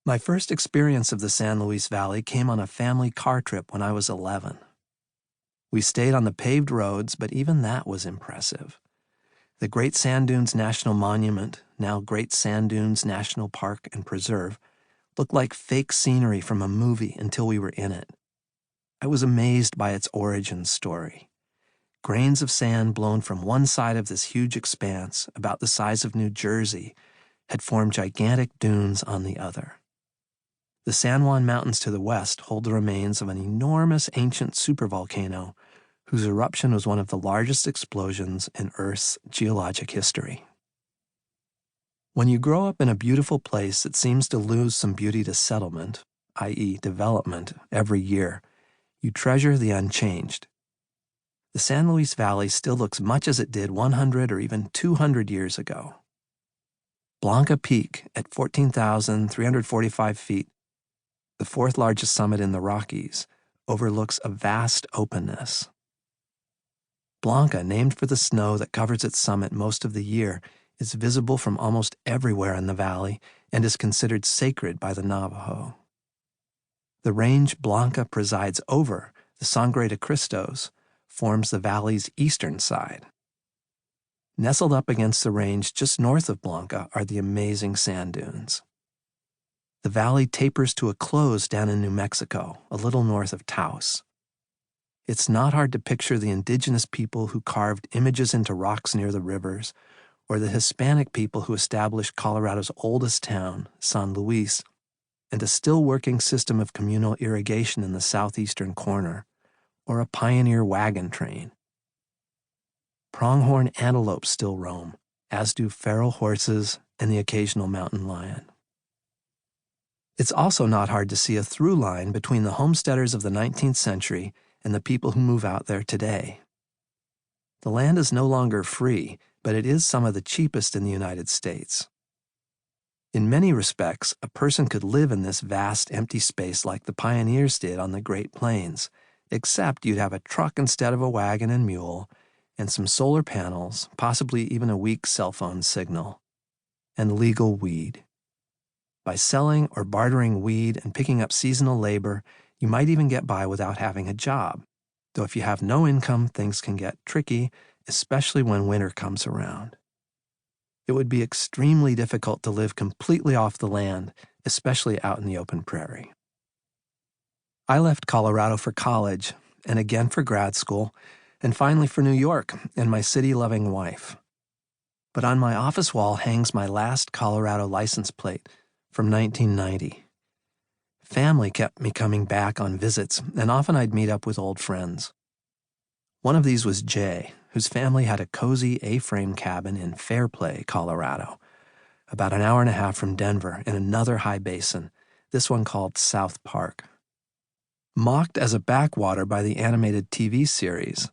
My first experience of the San Luis Valley came on a family car trip when I was 11. We stayed on the paved roads, but even that was impressive. The Great Sand Dunes National Monument, now Great Sand Dunes National Park and Preserve, looked like fake scenery from a movie until we were in it. I was amazed by its origin story. Grains of sand blown from one side of this huge expanse, about the size of New Jersey, had formed gigantic dunes on the other. The San Juan Mountains to the west hold the remains of an enormous ancient supervolcano whose eruption was one of the largest explosions in Earth's geologic history. When you grow up in a beautiful place that seems to lose some beauty to settlement, i.e. development, every year, you treasure the unchanged. The San Luis Valley still looks much as it did 100 or even 200 years ago. Blanca Peak, at 14,345 feet, the fourth largest summit in the Rockies, overlooks a vast openness. Blanca, named for the snow that covers its summit most of the year, is visible from almost everywhere in the valley and is considered sacred by the Navajo. The range Blanca presides over, the Sangre de Cristos, forms the valley's eastern side. Nestled up against the range just north of Blanca are the amazing sand dunes. The valley tapers to a close down in New Mexico, a little north of Taos. It's not hard to picture the indigenous people who carved images into rocks near the rivers, or the Hispanic people who established Colorado's oldest town, San Luis, and a still working system of communal irrigation in the southeastern corner, or a pioneer wagon train. Pronghorn antelopes still roam, as do feral horses and the occasional mountain lion. It's also not hard to see a through line between the homesteaders of the 19th century and the people who move out there today. The land is no longer free, but it is some of the cheapest in the United States. In many respects, a person could live in this vast empty space like the pioneers did on the Great Plains, except you'd have a truck instead of a wagon and mule, and some solar panels, possibly even a weak cell phone signal, and legal weed. By selling or bartering weed and picking up seasonal labor, you might even get by without having a job, though if you have no income, things can get tricky, especially when winter comes around. It would be extremely difficult to live completely off the land, especially out in the open prairie. I left Colorado for college, and again for grad school, and finally for New York and my city-loving wife. But on my office wall hangs my last Colorado license plate from 1990. Family kept me coming back on visits, and often I'd meet up with old friends. One of these was Jay, whose family had a cozy A-frame cabin in Fairplay, Colorado, about an hour and a half from Denver in another high basin, this one called South Park. Mocked as a backwater by the animated TV series,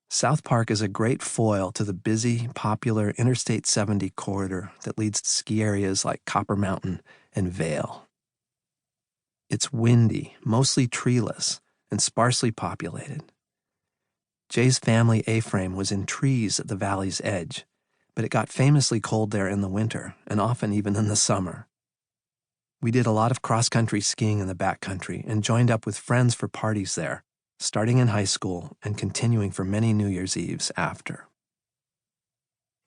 South Park is a great foil to the busy, popular Interstate 70 corridor that leads to ski areas like Copper Mountain and Vail. It's windy, mostly treeless, and sparsely populated. Jay's family A-frame was in trees at the valley's edge, but it got famously cold there in the winter, and often even in the summer. We did a lot of cross-country skiing in the backcountry and joined up with friends for parties there, starting in high school and continuing for many New Year's Eves after.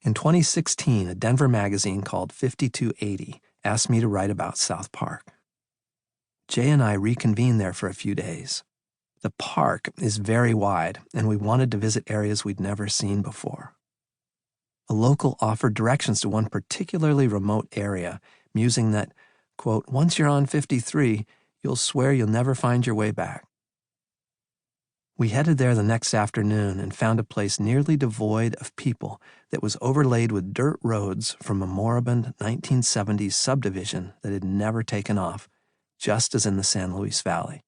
In 2016, a Denver magazine called 5280 asked me to write about South Park. Jay and I reconvened there for a few days. The park is very wide, and we wanted to visit areas we'd never seen before. A local offered directions to one particularly remote area, musing that, quote, "Once you're on 53, you'll swear you'll never find your way back." We headed there the next afternoon and found a place nearly devoid of people that was overlaid with dirt roads from a moribund 1970s subdivision that had never taken off, just as in the San Luis Valley.